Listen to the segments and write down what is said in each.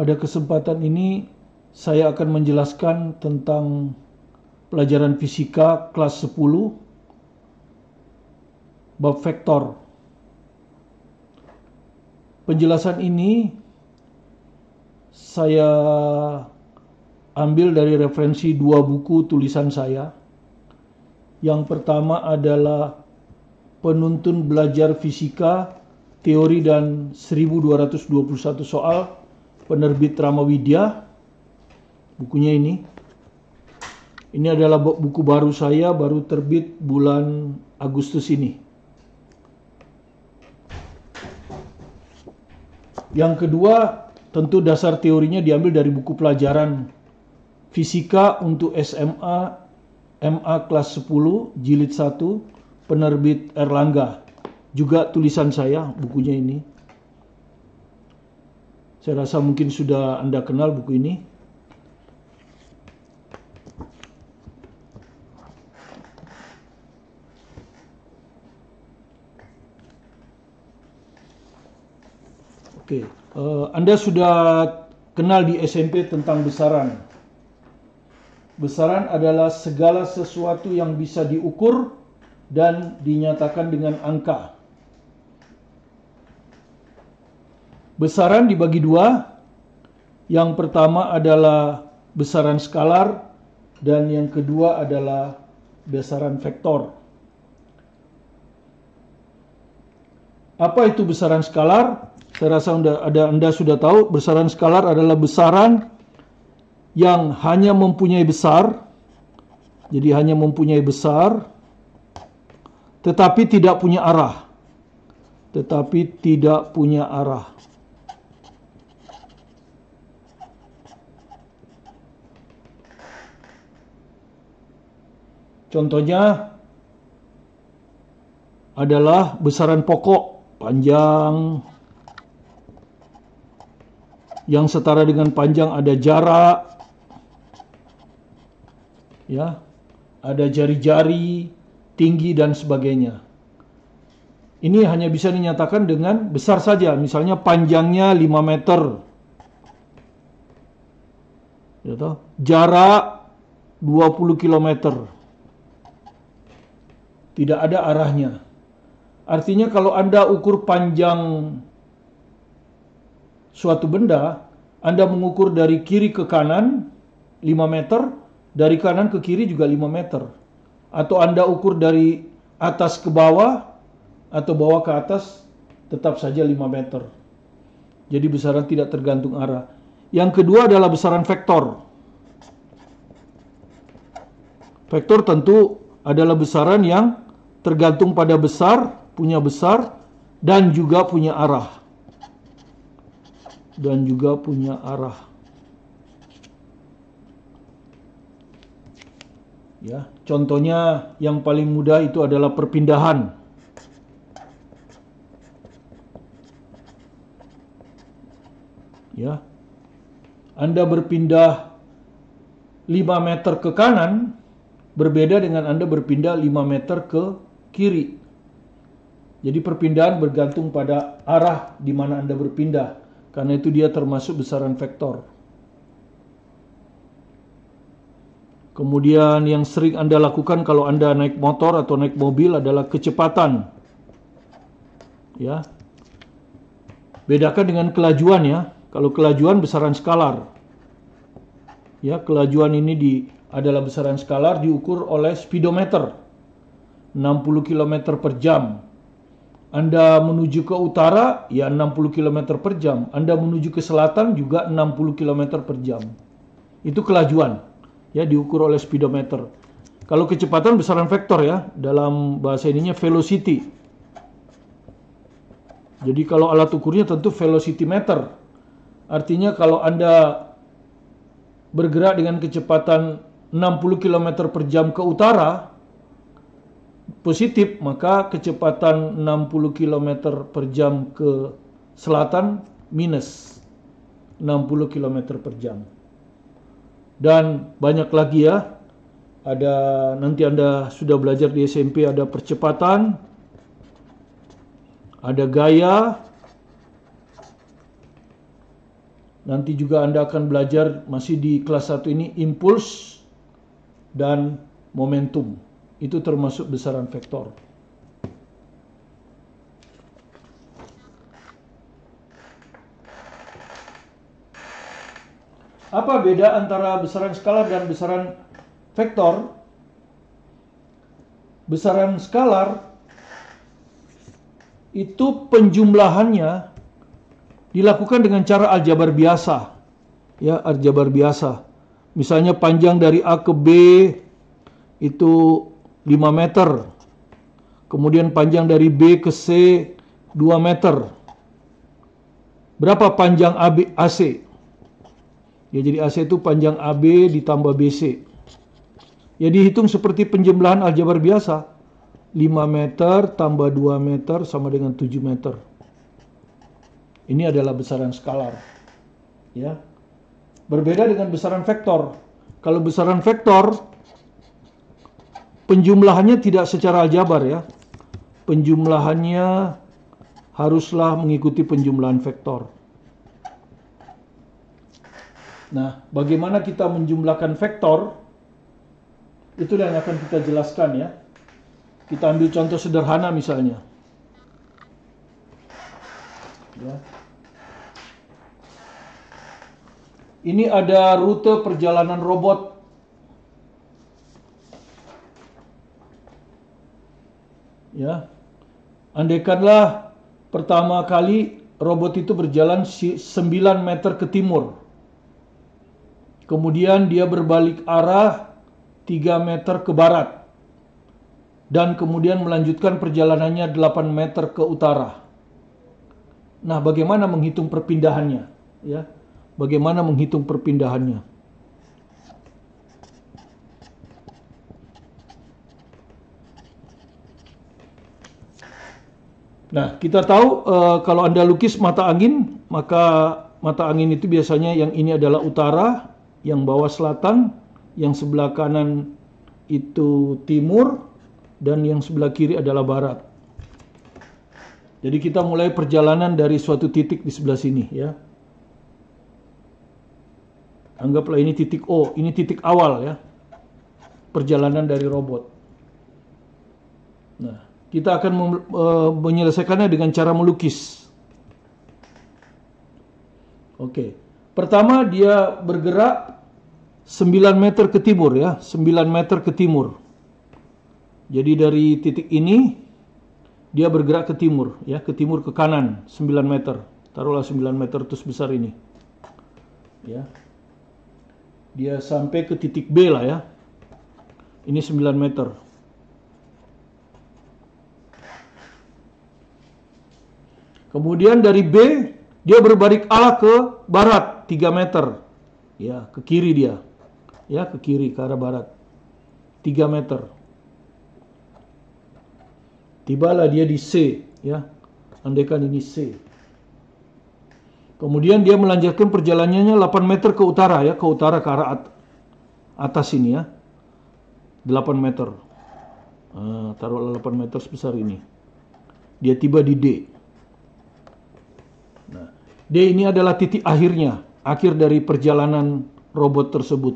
Pada kesempatan ini saya akan menjelaskan tentang pelajaran fisika kelas 10 bab vektor. Penjelasan ini saya ambil dari referensi dua buku tulisan saya. Yang pertama adalah Penuntun Belajar Fisika, Teori dan 1221 Soal, penerbit Ramawidya. Bukunya ini. Ini adalah buku baru saya, baru terbit bulan Agustus ini. Yang kedua, tentu dasar teorinya diambil dari buku pelajaran Fisika untuk SMA, MA kelas 10, jilid 1, penerbit Erlangga. Juga tulisan saya, bukunya ini. Saya rasa mungkin sudah Anda kenal buku ini. Oke, Anda sudah kenal di SMP tentang besaran. Besaran adalah segala sesuatu yang bisa diukur dan dinyatakan dengan angka. Besaran dibagi dua. Yang pertama adalah besaran skalar dan yang kedua adalah besaran vektor. Apa itu besaran skalar? Saya rasa Anda sudah tahu, besaran skalar adalah besaran yang hanya mempunyai besar, jadi hanya mempunyai besar, tetapi tidak punya arah. Tetapi tidak punya arah. Contohnya adalah besaran pokok, panjang, yang setara dengan panjang ada jarak, ya, ada jari-jari, tinggi dan sebagainya. Ini hanya bisa dinyatakan dengan besar saja, misalnya panjangnya 5 meter, ya, jarak 20 km, tidak ada arahnya. Artinya kalau Anda ukur panjang suatu benda, Anda mengukur dari kiri ke kanan 5 meter, dari kanan ke kiri juga 5 meter. Atau Anda ukur dari atas ke bawah, atau bawah ke atas, tetap saja 5 meter. Jadi besaran tidak tergantung arah. Yang kedua adalah besaran vektor. Vektor tentu adalah besaran yang tergantung pada besar, punya besar, dan juga punya arah. Dan juga punya arah. Ya, contohnya yang paling mudah itu adalah perpindahan. Ya. Anda berpindah 5 meter ke kanan berbeda dengan Anda berpindah 5 meter ke kiri. Jadi perpindahan bergantung pada arah di mana Anda berpindah. Karena itu dia termasuk besaran vektor. Kemudian yang sering Anda lakukan kalau Anda naik motor atau naik mobil adalah kecepatan. Ya. Bedakan dengan kelajuan ya. Kalau kelajuan besaran skalar. Ya, kelajuan ini adalah besaran skalar diukur oleh speedometer. 60 km per jam. Anda menuju ke utara, ya 60 km per jam. Anda menuju ke selatan juga 60 km per jam. Itu kelajuan. Ya, diukur oleh speedometer. Kalau kecepatan besaran vektor ya, dalam bahasa ininya velocity. Jadi kalau alat ukurnya tentu velocity meter. Artinya kalau Anda bergerak dengan kecepatan 60 km per jam ke utara, positif, maka kecepatan 60 km per jam ke selatan minus 60 km per jam. Dan banyak lagi ya, ada nanti Anda sudah belajar di SMP, ada percepatan, ada gaya, Nanti juga Anda akan belajar masih di kelas 1 ini impuls dan momentum. Itu termasuk besaran vektor. Apa beda antara besaran skalar dan besaran vektor? Besaran skalar itu penjumlahannya dilakukan dengan cara aljabar biasa. Ya, aljabar biasa. Misalnya panjang dari A ke B itu 5 meter. Kemudian panjang dari B ke C 2 meter. Berapa panjang AC? Ya, jadi AC itu panjang AB ditambah BC. Ya, dihitung seperti penjumlahan aljabar biasa. 5 meter tambah 2 meter sama dengan 7 meter. Ini adalah besaran skalar. Ya. Berbeda dengan besaran vektor. Kalau besaran vektor, penjumlahannya tidak secara aljabar ya. Penjumlahannya haruslah mengikuti penjumlahan vektor. Nah, bagaimana kita menjumlahkan vektor? Itu yang akan kita jelaskan ya. Kita ambil contoh sederhana misalnya. Ya. Ini ada rute perjalanan robot. Ya. Andaikanlah pertama kali robot itu berjalan 9 meter ke timur. Kemudian dia berbalik arah 3 meter ke barat. Dan kemudian melanjutkan perjalanannya 8 meter ke utara. Nah, bagaimana menghitung perpindahannya? Ya, bagaimana menghitung perpindahannya? Nah, kita tahu kalau Anda lukis mata angin, maka mata angin itu biasanya yang ini adalah utara, yang bawah selatan, yang sebelah kanan itu timur, dan yang sebelah kiri adalah barat. Jadi kita mulai perjalanan dari suatu titik di sebelah sini ya. Anggaplah ini titik O, ini titik awal ya. Perjalanan dari robot. Nah, kita akan menyelesaikannya dengan cara melukis. Oke. Pertama dia bergerak 9 meter ke timur ya, 9 meter ke timur. Jadi dari titik ini dia bergerak ke timur ya, ke timur ke kanan 9 meter. Taruhlah 9 meter itu sebesar ini. Ya. Dia sampai ke titik B lah ya. Ini 9 meter. Kemudian dari B dia berbalik arah ke barat 3 meter. Ya, ke kiri dia. Ya, ke kiri ke arah barat. 3 meter. Tibalah dia di C, ya. Andaikan ini C. Kemudian dia melanjutkan perjalanannya 8 meter ke utara ya, ke utara ke arah atas ini ya. 8 meter. Taruhlah 8 meter sebesar ini. Dia tiba di D. Nah, D ini adalah titik akhirnya, akhir dari perjalanan robot tersebut.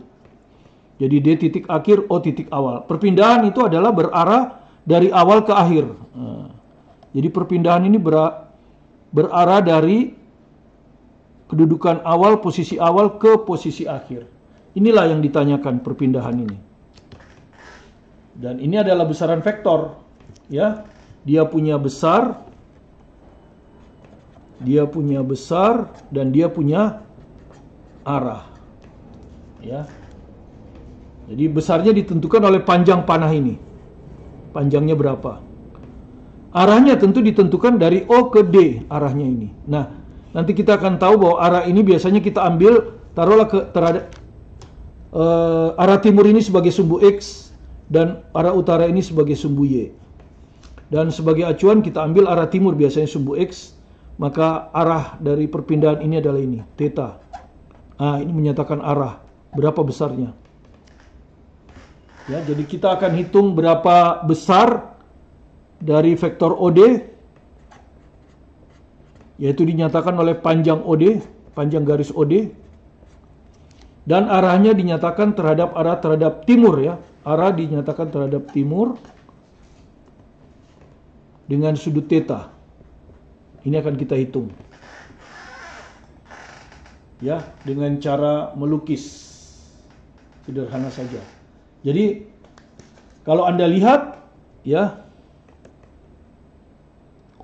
Jadi D titik akhir, O titik awal. Perpindahan itu adalah berarah dari awal ke akhir. Jadi perpindahan ini berarah dari kedudukan awal, posisi awal ke posisi akhir. Inilah yang ditanyakan perpindahan ini. Dan ini adalah besaran vektor. Ya, dia punya besar, dan dia punya arah. Ya. Jadi besarnya ditentukan oleh panjang panah ini. Panjangnya berapa? Arahnya tentu ditentukan dari O ke D, arahnya ini. Nah, nanti kita akan tahu bahwa arah ini biasanya kita ambil, taruhlah arah timur ini sebagai sumbu X dan arah utara ini sebagai sumbu Y. Dan sebagai acuan kita ambil arah timur biasanya sumbu X, maka arah dari perpindahan ini adalah ini, theta. Ini menyatakan arah, berapa besarnya. Ya, jadi kita akan hitung berapa besar dari vektor OD, yaitu dinyatakan oleh panjang OD. panjang garis OD. Dan arahnya dinyatakan terhadap timur ya. Arah dinyatakan terhadap timur dengan sudut theta. Ini akan kita hitung. Ya, dengan cara melukis. Sederhana saja. Jadi kalau Anda lihat ya,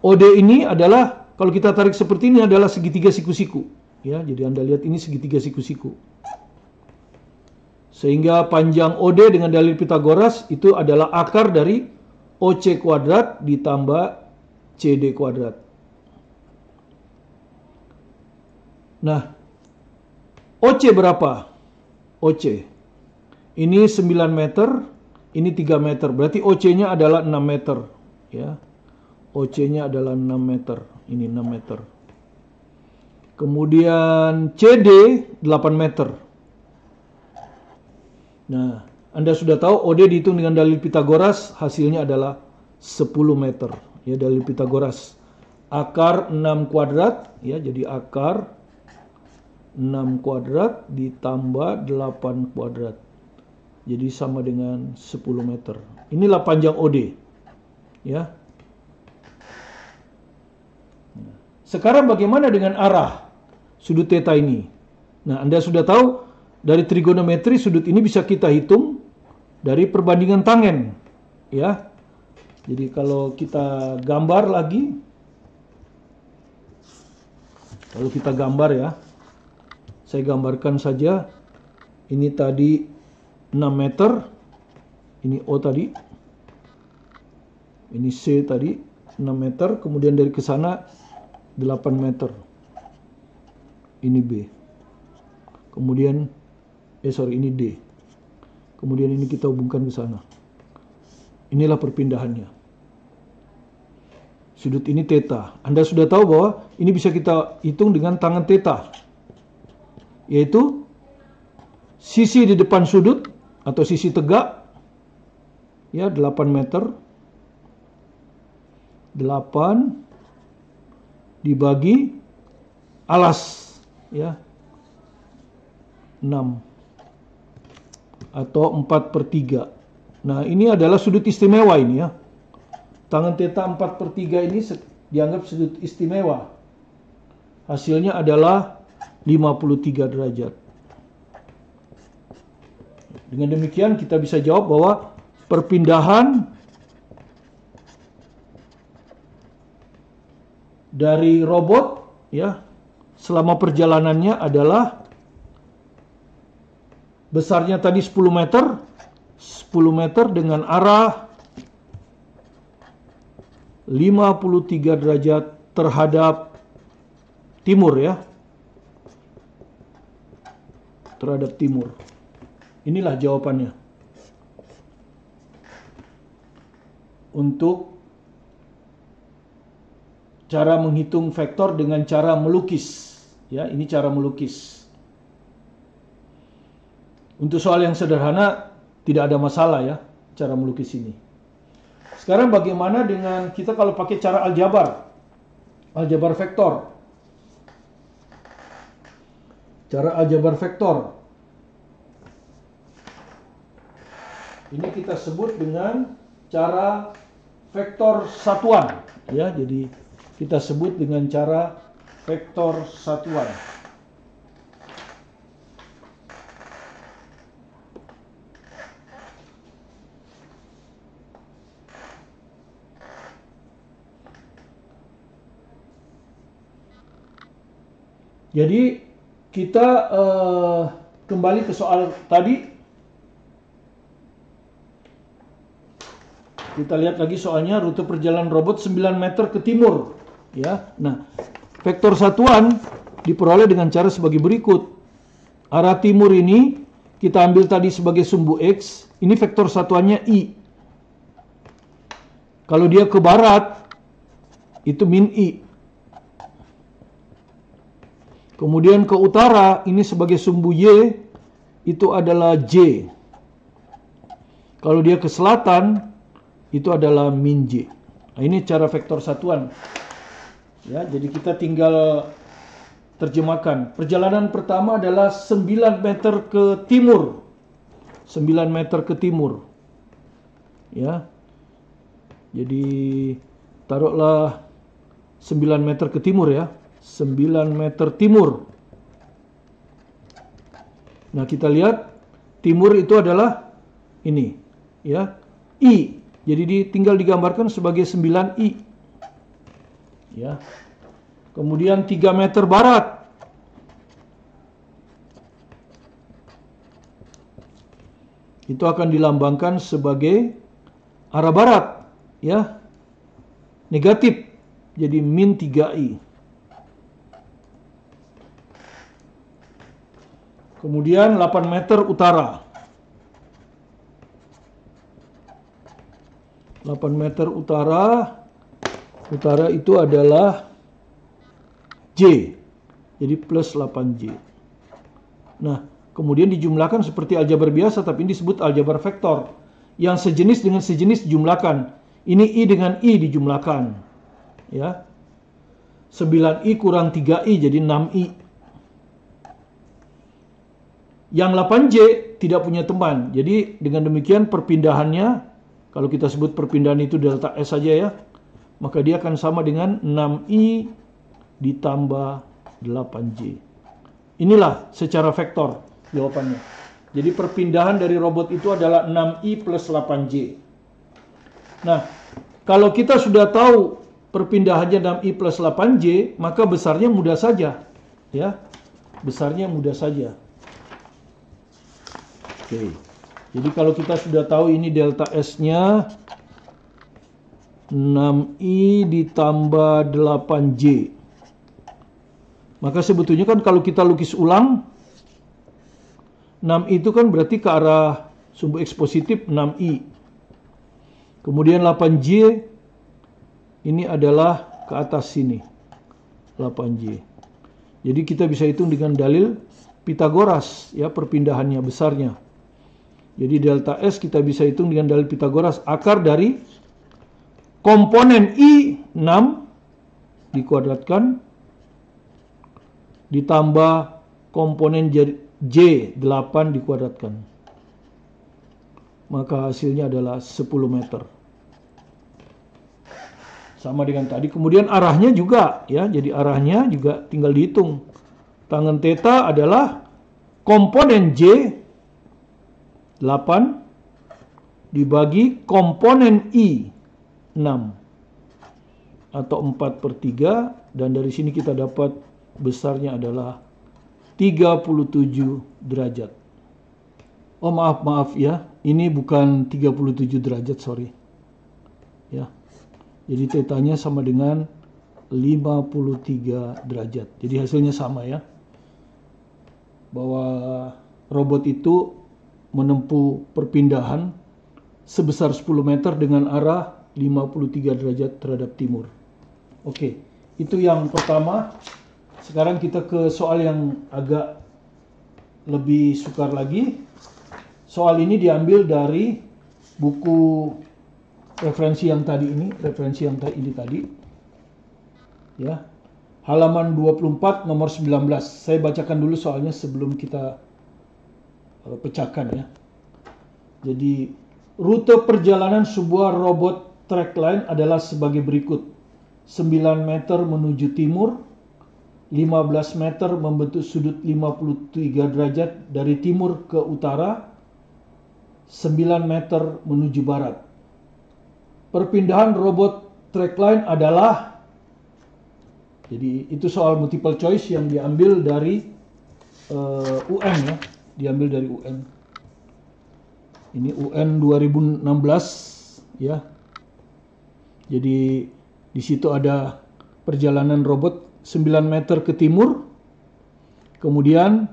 OD ini adalah, kalau kita tarik seperti ini adalah segitiga siku-siku. Ya, jadi Anda lihat ini segitiga siku-siku. Sehingga panjang OD dengan dalil Pitagoras itu adalah akar dari OC kuadrat ditambah CD kuadrat. Nah, OC berapa? OC. Ini 9 meter, ini 3 meter. Berarti OC-nya adalah 6 meter. Ya. OC-nya adalah 6 meter. Ini 6 meter. Kemudian CD 8 meter. Nah, Anda sudah tahu OD dihitung dengan dalil Pitagoras, hasilnya adalah 10 meter. Ya, dalil Pitagoras. Akar 6 kuadrat, ya, jadi akar 6 kuadrat ditambah 8 kuadrat. Jadi sama dengan 10 meter. Inilah panjang OD. Ya. Sekarang bagaimana dengan arah sudut theta ini? Nah, Anda sudah tahu dari trigonometri sudut ini bisa kita hitung dari perbandingan tangen. Ya. Jadi kalau kita gambar lagi, kalau kita gambar ya, saya gambarkan saja. Ini tadi 6 meter, ini O tadi, ini C tadi 6 meter, kemudian dari ke sana 8 meter, ini B, kemudian ini D, kemudian ini kita hubungkan ke sana. Inilah perpindahannya. Sudut ini theta. Anda sudah tahu bahwa ini bisa kita hitung dengan tangan theta, yaitu sisi di depan sudut atau sisi tegak, ya, 8 meter, 8 dibagi alas, ya, 6 atau 4/3. Nah, ini adalah sudut istimewa ini ya. Tangan theta 4/3 ini dianggap sudut istimewa. Hasilnya adalah 53 derajat. Dengan demikian kita bisa jawab bahwa perpindahan dari robot ya selama perjalanannya adalah besarnya tadi 10 meter dengan arah 53 derajat terhadap timur ya. Terhadap timur. Inilah jawabannya. Untuk cara menghitung vektor dengan cara melukis. Ya, ini cara melukis. Untuk soal yang sederhana tidak ada masalah ya cara melukis ini. Sekarang bagaimana dengan kita kalau pakai cara aljabar? Aljabar vektor. Cara aljabar vektor. Ini kita sebut dengan cara vektor satuan ya. Jadi kita sebut dengan cara vektor satuan. Jadi kita kembali ke soal tadi. Kita lihat lagi soalnya, rute perjalanan robot 9 meter ke timur. Ya, nah, vektor satuan diperoleh dengan cara sebagai berikut. Arah timur ini kita ambil tadi sebagai sumbu X. Ini vektor satuannya I. Kalau dia ke barat, itu min I. Kemudian ke utara, ini sebagai sumbu Y, itu adalah J. Kalau dia ke selatan, itu adalah min J. Nah, ini cara vektor satuan. Ya, jadi kita tinggal terjemahkan. Perjalanan pertama adalah 9 meter ke timur. 9 meter ke timur. Ya. Jadi taruhlah 9 meter ke timur ya. 9 meter timur. Nah, kita lihat timur itu adalah ini, ya. I. Jadi tinggal digambarkan sebagai 9I. Ya. Kemudian 3 meter barat. Itu akan dilambangkan sebagai arah barat, ya. Negatif. Jadi min 3i. Kemudian 8 meter utara. 8 meter utara. Utara itu adalah J. Jadi plus 8J. Nah, kemudian dijumlahkan seperti aljabar biasa, tapi ini disebut aljabar vektor. Yang sejenis dengan sejenis dijumlahkan. Ini I dengan I dijumlahkan. Ya. 9I kurang 3I jadi 6I. Yang 8J tidak punya teman. Jadi dengan demikian perpindahannya, kalau kita sebut perpindahan itu delta S saja ya, maka dia akan sama dengan 6I ditambah 8J. Inilah secara vektor jawabannya. Jadi perpindahan dari robot itu adalah 6I plus 8J. Nah, kalau kita sudah tahu perpindahannya 6I plus 8J, maka besarnya mudah saja. Ya, besarnya mudah saja. Oke. Jadi kalau kita sudah tahu ini delta S-nya 6I ditambah 8J. Maka sebetulnya kan kalau kita lukis ulang, 6I itu kan berarti ke arah sumbu X positif 6I. Kemudian 8J ini adalah ke atas sini. 8J. Jadi kita bisa hitung dengan dalil Pitagoras ya, perpindahannya besarnya. Jadi delta S kita bisa hitung dengan dalil Pitagoras, akar dari komponen I 6 dikuadratkan ditambah komponen J 8 dikuadratkan. Maka hasilnya adalah 10 meter. Sama dengan tadi. Kemudian arahnya juga ya, jadi arahnya juga tinggal dihitung. Tangen theta adalah komponen J 8 dibagi komponen I 6 atau 4/3, dan dari sini kita dapat besarnya adalah 37 derajat. Oh maaf ya, ini bukan 37 derajat, sorry. Ya. Jadi tetanya sama dengan 53 derajat. Jadi hasilnya sama ya. Bahwa robot itu menempuh perpindahan sebesar 10 meter dengan arah 53 derajat terhadap timur. Oke, itu yang pertama. Sekarang kita ke soal yang agak lebih sukar lagi. Soal ini diambil dari buku referensi yang tadi ini, tadi. Ya. Halaman 24 nomor 19. Saya bacakan dulu soalnya sebelum kita pecahkan ya. Jadi rute perjalanan sebuah robot trackline adalah sebagai berikut. 9 meter menuju timur, 15 meter membentuk sudut 53 derajat dari timur ke utara, 9 meter menuju barat. Perpindahan robot trackline adalah, jadi itu soal multiple choice yang diambil dari UN ya, diambil dari UN. Ini UN 2016 ya. Jadi di situ ada perjalanan robot 9 meter ke timur, kemudian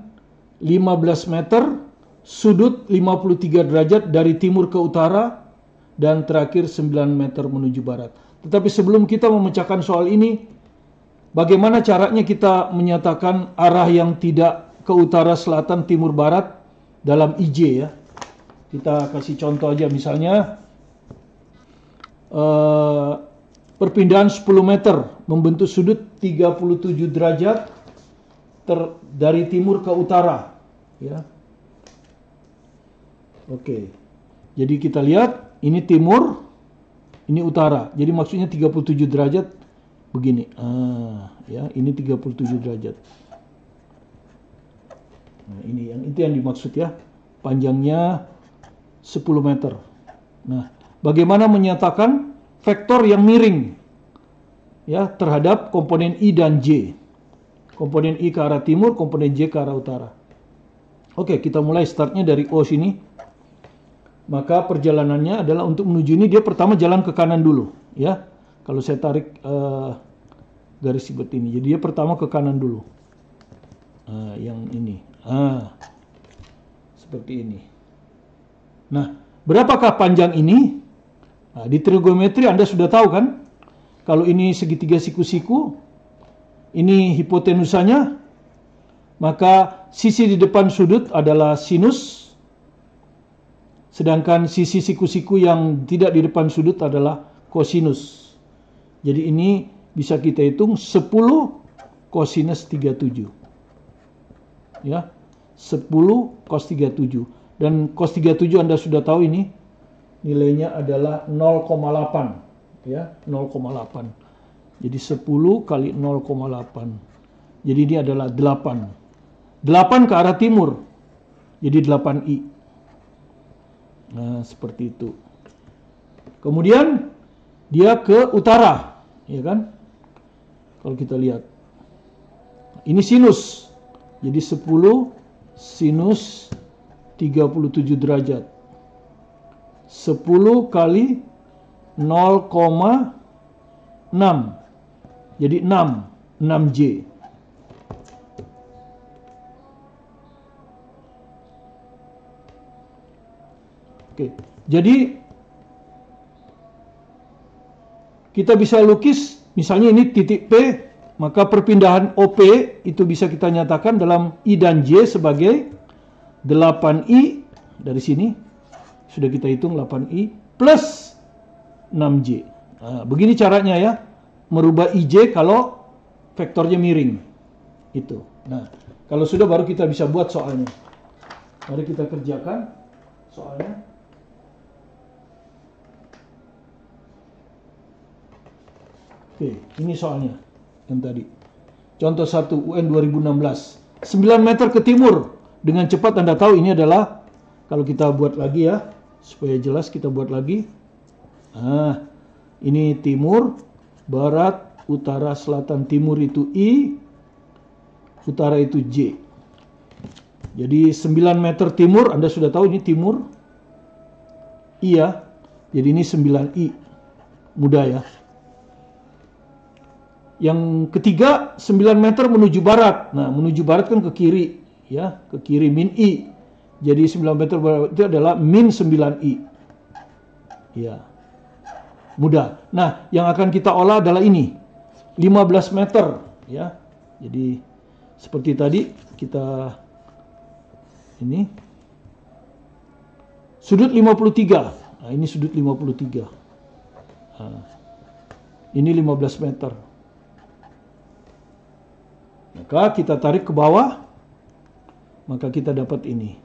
15 meter sudut 53 derajat dari timur ke utara, dan terakhir 9 meter menuju barat. Tetapi sebelum kita memecahkan soal ini, bagaimana caranya kita menyatakan arah yang tidak ke utara, selatan, timur, barat dalam IJ ya. Kita kasih contoh aja, misalnya perpindahan 10 meter membentuk sudut 37 derajat dari timur ke utara, ya. Oke. Jadi kita lihat ini timur, ini utara. Jadi maksudnya 37 derajat begini. Ya, ini 37 derajat. Nah, ini itu yang dimaksud ya. Panjangnya 10 meter. Nah, bagaimana menyatakan vektor yang miring ya terhadap komponen I dan J. Komponen I ke arah timur, komponen J ke arah utara. Oke, kita mulai startnya dari O sini. Maka perjalanannya adalah untuk menuju ini dia pertama jalan ke kanan dulu, ya. Kalau saya tarik garis seperti ini, jadi dia pertama ke kanan dulu. Yang ini, seperti ini. Nah, berapakah panjang ini? Nah, di trigonometri Anda sudah tahu kan? Kalau ini segitiga siku-siku, ini hipotenusanya, maka sisi di depan sudut adalah sinus. Sedangkan sisi siku-siku yang tidak di depan sudut adalah kosinus. Jadi ini bisa kita hitung 10 kosinus 37. Ya. 10 cos 37. Dan cos 37 Anda sudah tahu ini nilainya adalah 0,8. Ya, 0,8. Jadi 10 kali 0,8. Jadi ini adalah 8. 8 ke arah timur. Jadi 8i. Nah, seperti itu. Kemudian dia ke utara, ya kan? Kalau kita lihat. Ini sinus. Jadi 10 sinus 37 derajat. 10 kali 0,6. Jadi 6J. Oke, jadi kita bisa lukis, misalnya ini titik P, maka perpindahan OP itu bisa kita nyatakan dalam I dan J sebagai 8I, dari sini sudah kita hitung 8I plus 6J. Nah, begini caranya ya, merubah IJ kalau vektornya miring. Itu. Nah, kalau sudah baru kita bisa buat soalnya. Mari kita kerjakan soalnya. Oke, ini soalnya yang tadi. Contoh 1 UN 2016. 9 meter ke timur. Dengan cepat Anda tahu ini adalah, kalau kita buat lagi ya, supaya jelas kita buat lagi. Nah, ini timur, barat, utara, selatan. Timur itu I, utara itu J. Jadi 9 meter timur, Anda sudah tahu ini timur. I ya. Jadi ini 9I. Mudah ya. Yang ketiga 9 meter menuju barat. Nah, menuju barat kan ke kiri, ya, ke kiri min I. Jadi 9 meter barat itu adalah min 9I. Ya. Mudah. Nah, yang akan kita olah adalah ini. 15 meter, ya. Jadi seperti tadi kita ini sudut 53. Nah, ini sudut 53. Nah, ini 15 meter. Maka kita tarik ke bawah, maka kita dapat ini.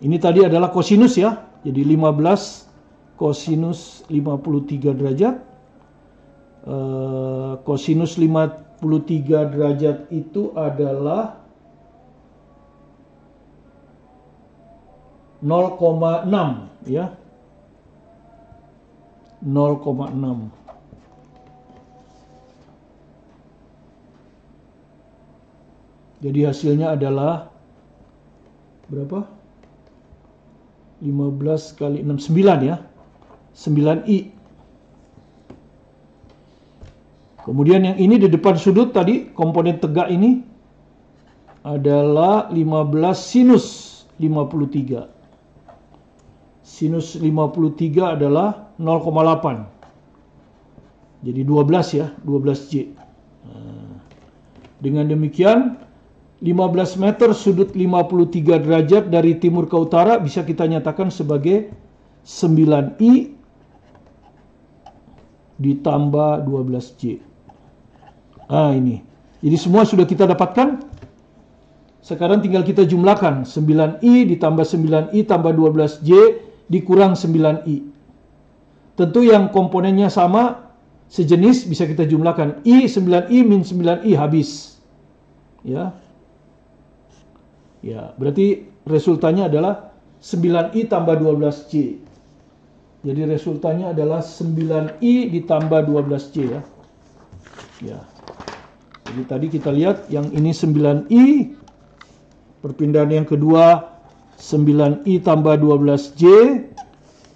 Ini tadi adalah kosinus ya. Jadi 15 kosinus 53 derajat. Kosinus 53 derajat itu adalah 0,6 ya. 0,6. Jadi hasilnya adalah berapa? 15 kali 6, 9 ya. 9I. Kemudian yang ini di depan sudut tadi, komponen tegak ini adalah 15 sinus 53. Sinus 53 adalah 0,8. Jadi 12 ya, 12J. Nah, dengan demikian 15 meter sudut 53 derajat dari timur ke utara bisa kita nyatakan sebagai 9I ditambah 12J. Ini. Jadi semua sudah kita dapatkan. Sekarang tinggal kita jumlahkan. 9i ditambah 9i tambah 12j dikurang 9i. Tentu yang komponennya sama, sejenis, bisa kita jumlahkan. I 9i min 9i habis. Ya. Ya, berarti resultannya adalah 9i tambah 12j. Jadi resultannya adalah 9i ditambah 12j ya. Ya. Jadi tadi kita lihat yang ini 9i, perpindahan yang kedua 9i tambah 12j,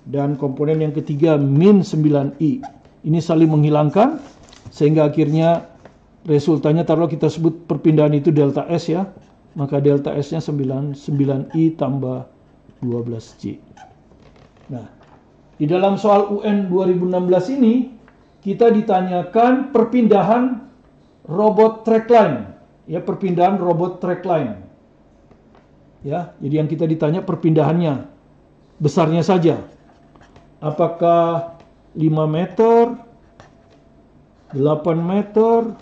dan komponen yang ketiga min 9i. Ini saling menghilangkan sehingga akhirnya resultannya, taruhlah kita sebut perpindahan itu delta S ya. Maka delta S-nya 9i tambah 12j. Nah, di dalam soal UN 2016 ini kita ditanyakan perpindahan robot trackline, ya, perpindahan robot trackline. Ya, jadi yang kita ditanya perpindahannya, besarnya saja. Apakah 5 meter, 8 meter,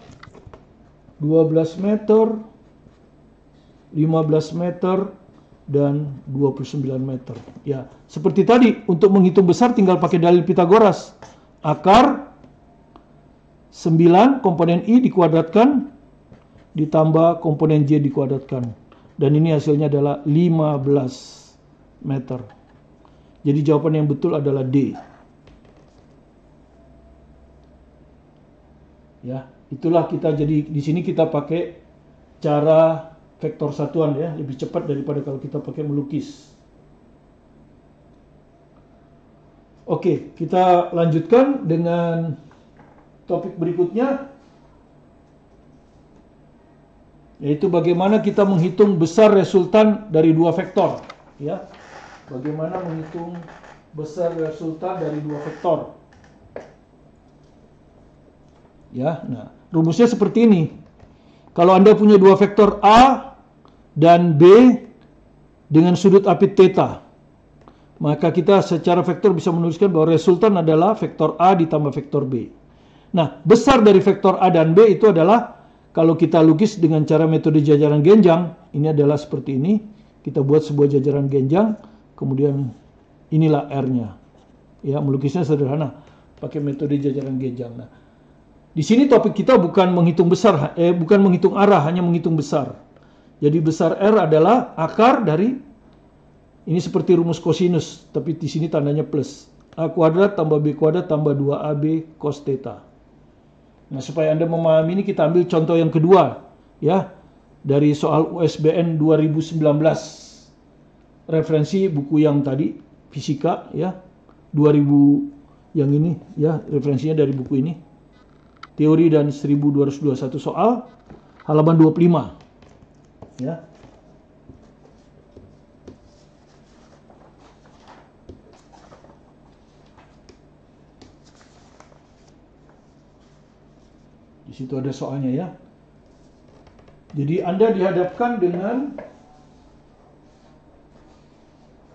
12 meter, 15 meter, dan 29 meter. Ya, seperti tadi, untuk menghitung besar tinggal pakai dalil Pitagoras. Akar 9 komponen I dikuadratkan ditambah komponen J dikuadratkan. Dan ini hasilnya adalah 15 meter. Jadi jawaban yang betul adalah D. Ya, itulah kita, jadi di sini kita pakai cara vektor satuan ya, lebih cepat daripada kalau kita pakai melukis. Oke, kita lanjutkan dengan topik berikutnya, yaitu bagaimana kita menghitung besar resultan dari dua vektor, ya. Bagaimana menghitung besar resultan dari dua vektor. Ya, nah, rumusnya seperti ini. Kalau Anda punya dua vektor A dan B dengan sudut apit theta, maka kita secara vektor bisa menuliskan bahwa resultan adalah vektor A ditambah vektor B. Nah, besar dari vektor A dan B itu adalah, kalau kita lukis dengan cara metode jajaran genjang, ini adalah seperti ini. Kita buat sebuah jajaran genjang, kemudian inilah R-nya. Ya, melukisnya sederhana, pakai metode jajaran genjang. Nah, di sini topik kita bukan menghitung besar, bukan menghitung arah, hanya menghitung besar. Jadi besar R adalah akar dari, ini seperti rumus kosinus, tapi di sini tandanya plus. A kuadrat tambah B kuadrat tambah 2AB cos theta. Nah, supaya Anda memahami ini, kita ambil contoh yang kedua, ya, dari soal USBN 2019. Referensi buku yang tadi, fisika, ya, 2000 yang ini, ya, referensinya dari buku ini. Teori dan 1221 soal, halaman 25. Ya. Di situ ada soalnya ya. Jadi Anda dihadapkan dengan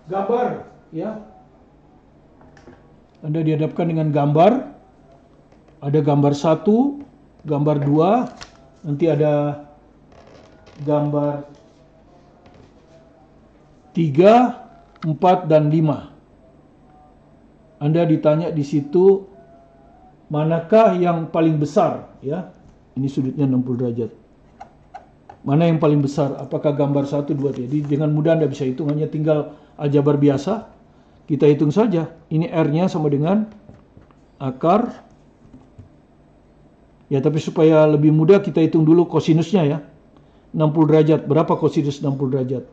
gambar, ya. Anda dihadapkan dengan gambar. Ada gambar 1, gambar 2, nanti ada gambar 3, 4, dan 5. Anda ditanya di situ, manakah yang paling besar, ya? Ini sudutnya 60 derajat. Mana yang paling besar? Apakah gambar 1, 2, 3? Jadi dengan mudah Anda bisa hitung, hanya tinggal aljabar biasa. Kita hitung saja. Ini R-nya sama dengan akar. Ya, tapi supaya lebih mudah kita hitung dulu kosinusnya ya. 60 derajat. Berapa kosinus 60 derajat?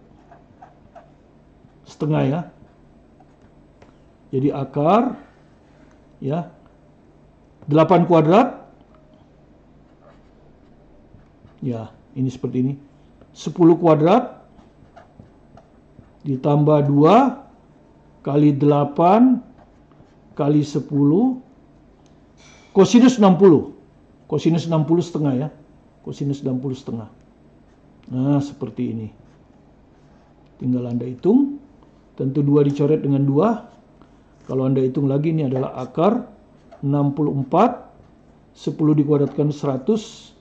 Setengah ya. Jadi akar, ya, 8 kuadrat. Ya, ini seperti ini. 10 kuadrat ditambah 2 kali 8 kali 10 kosinus 60. Kosinus 60 setengah ya. Kosinus 60 setengah. Nah, seperti ini. Tinggal Anda hitung. Tentu 2 dicoret dengan 2. Kalau Anda hitung lagi, ini adalah akar 64. 10 dikuadratkan 100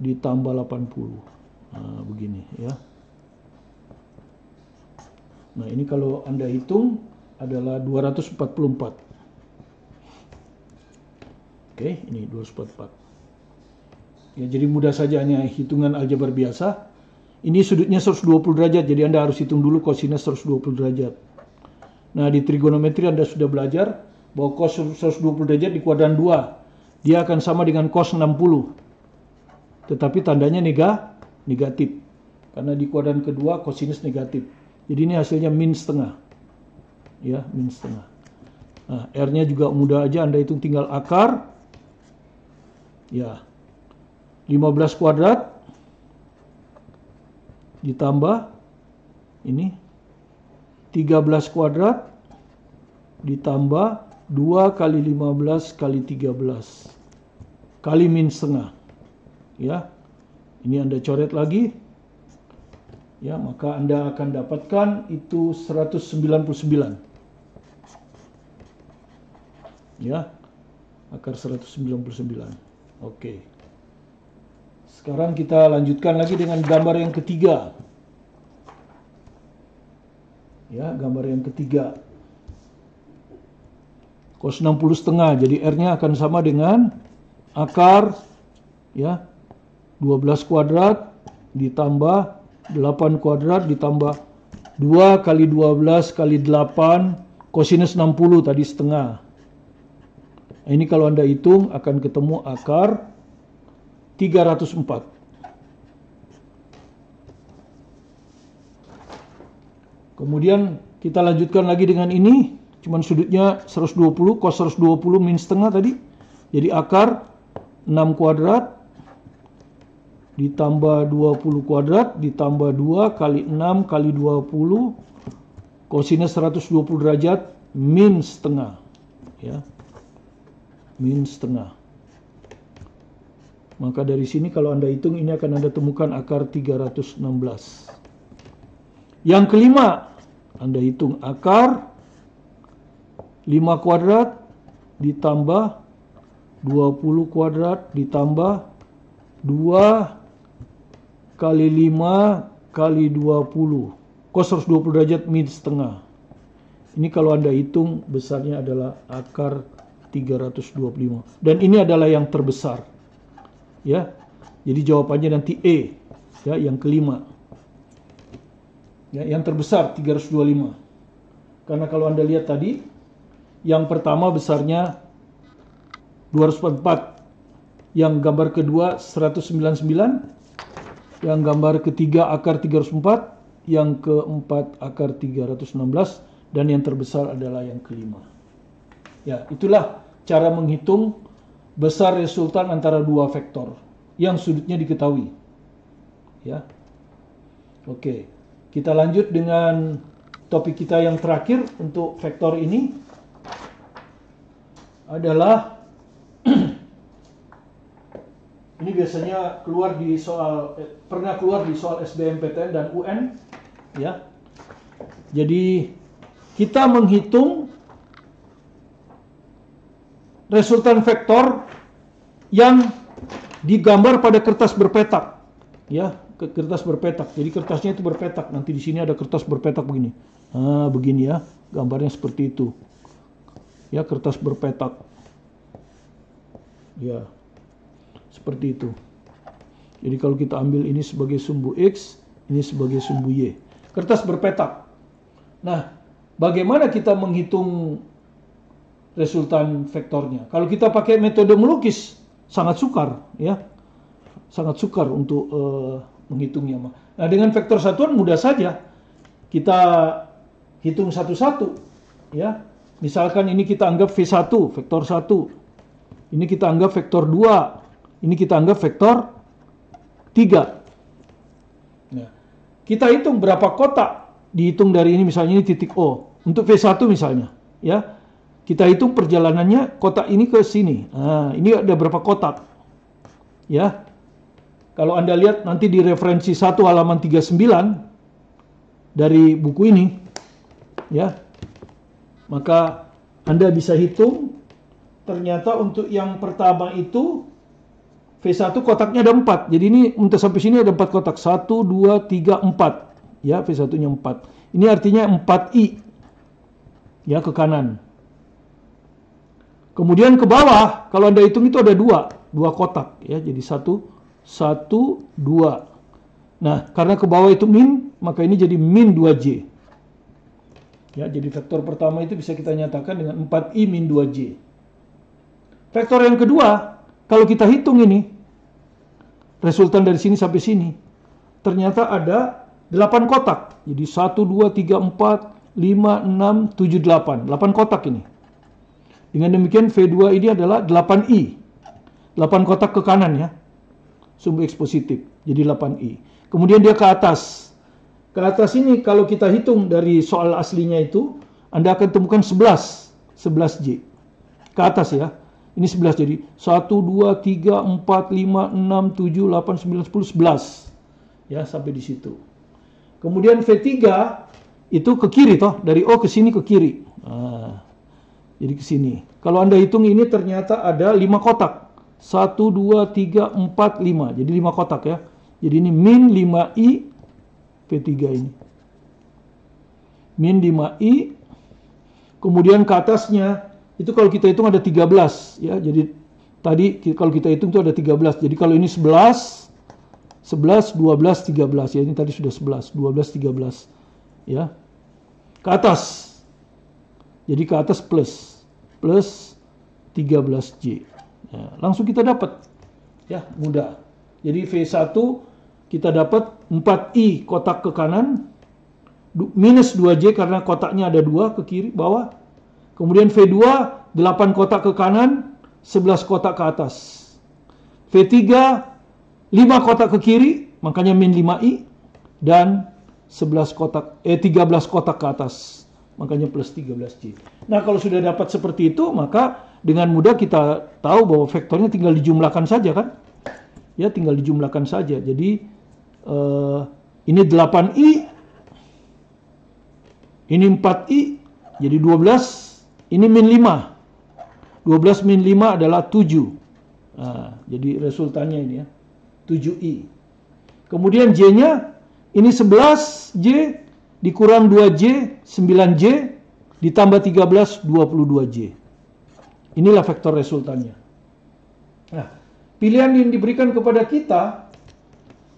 ditambah 80. Nah, begini ya. Nah, ini kalau Anda hitung adalah 244. Oke, ini 244. Ya, jadi mudah saja, hanya hitungan aljabar biasa. Ini sudutnya 120 derajat, jadi Anda harus hitung dulu kosinus 120 derajat. Nah, di trigonometri Anda sudah belajar bahwa cos 120 derajat di kuadran 2, dia akan sama dengan cos 60. Tetapi tandanya negatif. Karena di kuadran kedua kosinus negatif. Jadi ini hasilnya min setengah. Ya, min setengah. Nah, R-nya juga mudah aja, Anda hitung tinggal akar. Ya, 15 kuadrat ditambah ini 13 kuadrat ditambah 2 kali 15 kali 13 kali min setengah. Ya, ini Anda coret lagi. Ya, maka Anda akan dapatkan itu 199. Ya, akar 199. Oke. Sekarang kita lanjutkan lagi dengan gambar yang ketiga. Ya, gambar yang ketiga. Cos 60,5, jadi R-nya akan sama dengan akar ya 12 kuadrat ditambah 8 kuadrat ditambah 2 kali 12 kali 8 kosinus 60 tadi setengah. Nah, ini kalau Anda hitung akan ketemu akar 304. Kemudian kita lanjutkan lagi dengan ini, cuman sudutnya 120, cos 120 min setengah tadi. Jadi akar 6 kuadrat ditambah 20 kuadrat ditambah 2 kali 6 kali 20 kosinus 120 derajat min setengah. Ya, min setengah. Maka dari sini kalau Anda hitung ini akan Anda temukan akar 316. Yang kelima, Anda hitung akar 5 kuadrat ditambah 20 kuadrat ditambah 2 kali 5 kali 20 cos 120 derajat min setengah. Ini kalau Anda hitung besarnya adalah akar 325. Dan ini adalah yang terbesar. Ya, jadi jawabannya nanti E, ya, yang kelima. Ya, yang terbesar 325. Karena kalau Anda lihat tadi, yang pertama besarnya 244, yang gambar kedua 199, yang gambar ketiga akar 304, yang keempat akar 316, dan yang terbesar adalah yang kelima. Ya, itulah cara menghitung besar resultan antara dua vektor yang sudutnya diketahui. Ya. Oke, kita lanjut dengan topik kita yang terakhir untuk vektor ini adalah ini biasanya keluar di soal pernah keluar di soal SBMPTN dan UN, ya. Jadi kita menghitung resultan vektor yang digambar pada kertas berpetak, ya, kertas berpetak. Jadi kertasnya itu berpetak. Nanti di sini ada kertas berpetak begini. Nah, begini ya, gambarnya seperti itu. Ya, kertas berpetak. Ya, seperti itu. Jadi kalau kita ambil ini sebagai sumbu X, ini sebagai sumbu Y. Kertas berpetak. Nah, bagaimana kita menghitung resultan vektornya? Kalau kita pakai metode melukis, sangat sukar, ya, sangat sukar untuk menghitungnya. Nah, dengan vektor satuan mudah saja kita hitung satu-satu, ya. Misalkan ini kita anggap V1, vektor 1. Ini kita anggap vektor 2. Ini kita anggap vektor 3. Nah, kita hitung berapa kotak dihitung dari ini, misalnya ini titik O. Untuk V1 misalnya, ya. Kita hitung perjalanannya kotak ini ke sini. Nah, ini ada berapa kotak? Ya. Kalau Anda lihat nanti di referensi 1 halaman 39 dari buku ini, ya. Maka Anda bisa hitung ternyata untuk yang pertama itu V1 kotaknya ada 4. Jadi ini untuk sampai sini ada 4 kotak. 1, 2, 3, 4. Ya, V1-nya 4. Ini artinya 4I. Ya, ke kanan. Kemudian ke bawah, kalau Anda hitung itu ada 2 kotak. Ya, jadi 1, 2. Nah, karena ke bawah itu min, maka ini jadi min 2J. Ya, jadi vektor pertama itu bisa kita nyatakan dengan 4I min 2J. Vektor yang kedua, kalau kita hitung ini, resultan dari sini sampai sini, ternyata ada 8 kotak. Jadi 1, 2, 3, 4, 5, 6, 7, 8. 8 kotak ini. Dengan demikian V2 ini adalah 8I. 8 kotak ke kanan ya. Sumbu X positif. Jadi 8I. Kemudian dia ke atas. Ke atas ini kalau kita hitung dari soal aslinya itu, Anda akan temukan 11. 11J. Ke atas ya. Ini 11 jadi 1, 2, 3, 4, 5, 6, 7, 8, 9, 10, 11. Ya, sampai di situ. Kemudian V3 itu ke kiri toh, dari O ke sini ke kiri. Nah, jadi ke sini. Kalau Anda hitung ini ternyata ada 5 kotak. 1, 2, 3, 4, 5. Jadi 5 kotak ya. Jadi ini min 5I V3 ini. Min 5I. Kemudian ke atasnya itu kalau kita hitung ada 13 ya. Jadi tadi kalau kita hitung itu ada 13. Jadi kalau ini 11, 12, 13 ya. Ini tadi sudah 11, 12, 13 ya. Ke atas. Jadi ke atas plus 13J. Ya, langsung kita dapat. Ya, mudah. Jadi V1 kita dapat 4I kotak ke kanan minus 2J karena kotaknya ada 2 ke kiri bawah. Kemudian V2 8 kotak ke kanan, 11 kotak ke atas. V3 5 kotak ke kiri, makanya min 5I dan 13 kotak ke atas. Makanya plus 13J. Nah, kalau sudah dapat seperti itu, maka dengan mudah kita tahu bahwa vektornya tinggal dijumlahkan saja kan? Ya, tinggal dijumlahkan saja. Jadi ini 8I, ini 4I, jadi 12, ini min 5. 12 min 5 adalah 7. Nah, jadi resultannya ini ya, 7I. Kemudian J-nya, ini 11J, dikurang 2J, 9J, ditambah 13, 22J. Inilah vektor resultannya. Nah, pilihan yang diberikan kepada kita,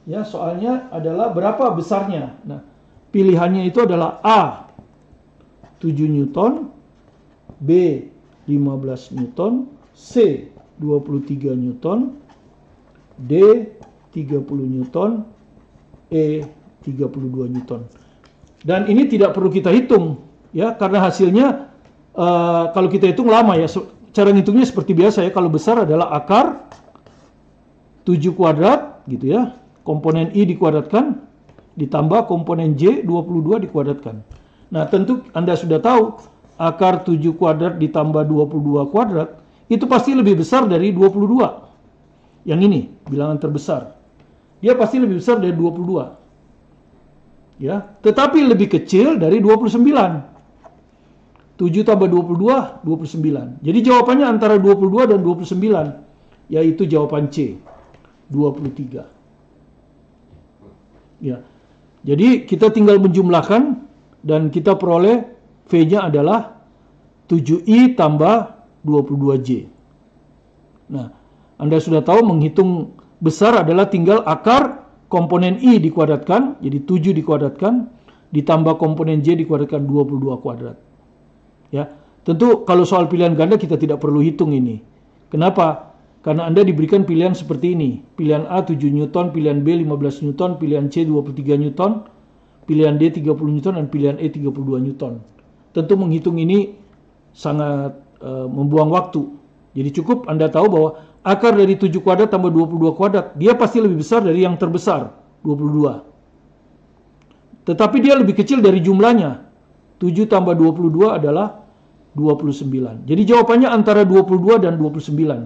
ya soalnya adalah berapa besarnya. Nah, pilihannya itu adalah A, 7 Newton, B, 15 Newton, C, 23 Newton, D, 30 Newton, E, 32 Newton. Dan ini tidak perlu kita hitung, ya, karena hasilnya kalau kita hitung lama ya. Cara ngitungnya seperti biasa ya. Kalau besar adalah akar 7 kuadrat, gitu ya. Komponen I dikuadratkan, ditambah komponen J 22 dikuadratkan. Nah, tentu Anda sudah tahu akar 7 kuadrat ditambah 22 kuadrat itu pasti lebih besar dari 22. Yang ini bilangan terbesar. Dia pasti lebih besar dari 22. Ya, tetapi lebih kecil dari 29. 7 tambah 22, 29. Jadi jawabannya antara 22 dan 29, yaitu jawaban C, 23. Ya. Jadi kita tinggal menjumlahkan dan kita peroleh V-nya adalah 7I tambah 22J. Nah, Anda sudah tahu menghitung besar adalah tinggal akar komponen I dikuadratkan, jadi 7 dikuadratkan, ditambah komponen J dikuadratkan 22 kuadrat. Ya, tentu kalau soal pilihan ganda kita tidak perlu hitung ini. Kenapa? Karena Anda diberikan pilihan seperti ini. Pilihan A 7 Newton, pilihan B 15 Newton, pilihan C 23 Newton, pilihan D 30 Newton, dan pilihan E 32 Newton. Tentu menghitung ini sangat membuang waktu. Jadi cukup Anda tahu bahwa akar dari 7 kuadrat tambah 22 kuadrat, dia pasti lebih besar dari yang terbesar, 22. Tetapi dia lebih kecil dari jumlahnya. 7 tambah 22 adalah 29. Jadi jawabannya antara 22 dan 29.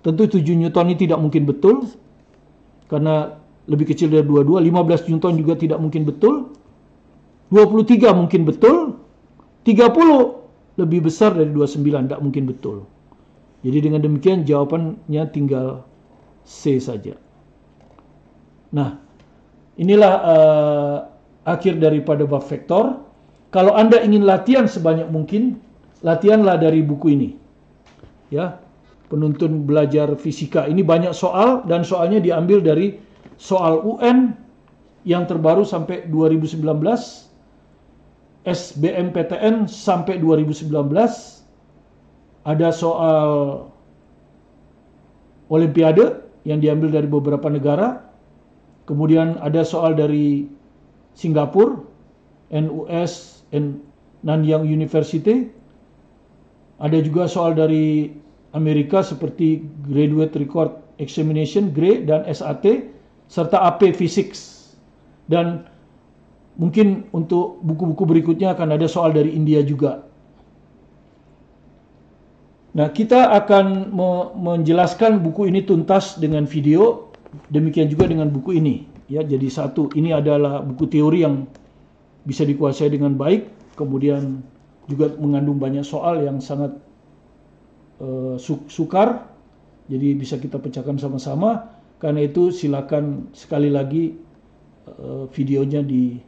Tentu 7 Newton ini tidak mungkin betul, karena lebih kecil dari 22. 15 Newton juga tidak mungkin betul. 23 mungkin betul. 30 lebih besar dari 29, tidak mungkin betul. Jadi dengan demikian jawabannya tinggal C saja. Nah, inilah akhir daripada bab vektor. Kalau Anda ingin latihan sebanyak mungkin, latihanlah dari buku ini. Ya, penuntun belajar fisika. Ini banyak soal dan soalnya diambil dari soal UN yang terbaru sampai 2019, SBMPTN sampai 2019, ada soal Olimpiade yang diambil dari beberapa negara, kemudian ada soal dari Singapura, NUS, Nanyang University, ada juga soal dari Amerika seperti Graduate Record Examination, GRE, dan SAT, serta AP Physics. Dan mungkin untuk buku-buku berikutnya akan ada soal dari India juga. Nah, kita akan menjelaskan buku ini tuntas dengan video, demikian juga dengan buku ini. Ya, jadi satu, ini adalah buku teori yang bisa dikuasai dengan baik, kemudian juga mengandung banyak soal yang sangat sukar, jadi bisa kita pecahkan sama-sama. Karena itu silakan sekali lagi videonya di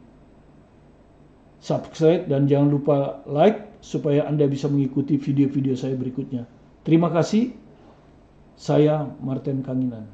subscribe dan jangan lupa like supaya Anda bisa mengikuti video-video saya berikutnya. Terima kasih. Saya Martin Kanginan.